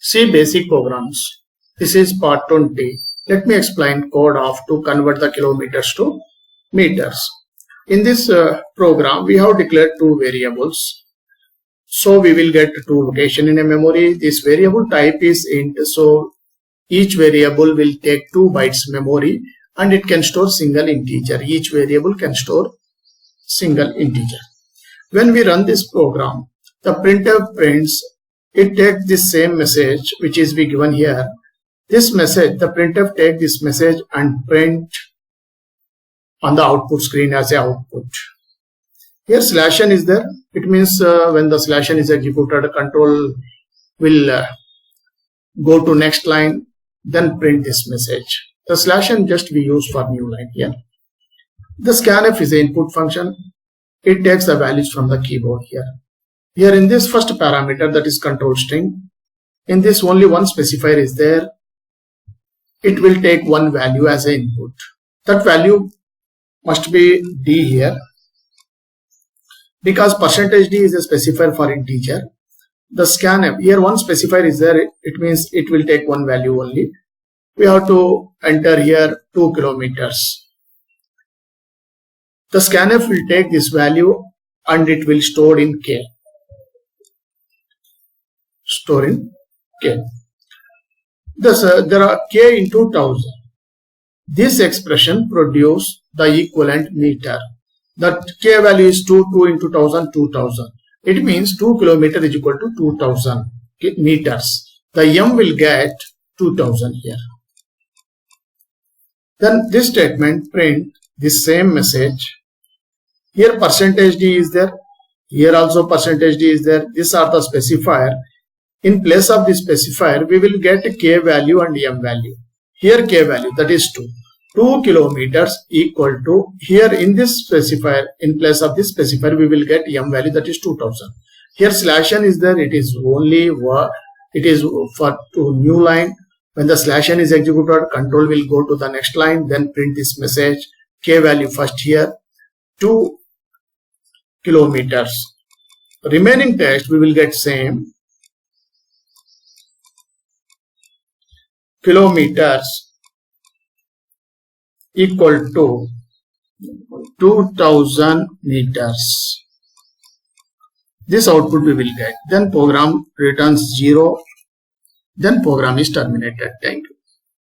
See basic programs. This is part 20. Let me explain code of to convert the kilometers to meters. In this program, we have declared two variables. So we will get two location in a memory. This variable type is int. So each variable will take 2 bytes memory and it can store single integer. Each variable can store single integer. When we run this program, the printf prints. It takes this same message which is be given here. This message, the printf take this message and print on the output screen as a output. Here /n is there. It means when the /n is executed, control will go to next line, then print this message. The /n just we use for new line here. The scanf is the input function. It takes the values from the keyboard here. Here in this first parameter, that is control string, in this only one specifier is there. It will take one value as an input. That value must be D here. Because %d is a specifier for integer. The scanf, here one specifier is there, it means it will take one value only. We have to enter here 2 kilometers. The scanf will take this value and it will store in K. Store in K. Thus, there are K into 1000. This expression produces the equivalent meter. That K value is 2 into 1000, 2000. It means 2 kilometers is equal to 2000 meters. The M will get 2000 here. Then this statement print this same message. Here %d is there. Here also %d is there. These are the specifier. In place of this specifier, we will get K value and M value. Here K value, that is 2. 2 kilometers equal to, here in this specifier, in place of this specifier, we will get M value, that is 2000. Here /n is there, it is only it is for to new line. When the /n is executed, control will go to the next line, then print this message. K value first here, 2 kilometers. Remaining text we will get same. Kilometers equal to 2000 meters. This output we will get. Then program returns 0. Then program is terminated. Thank you.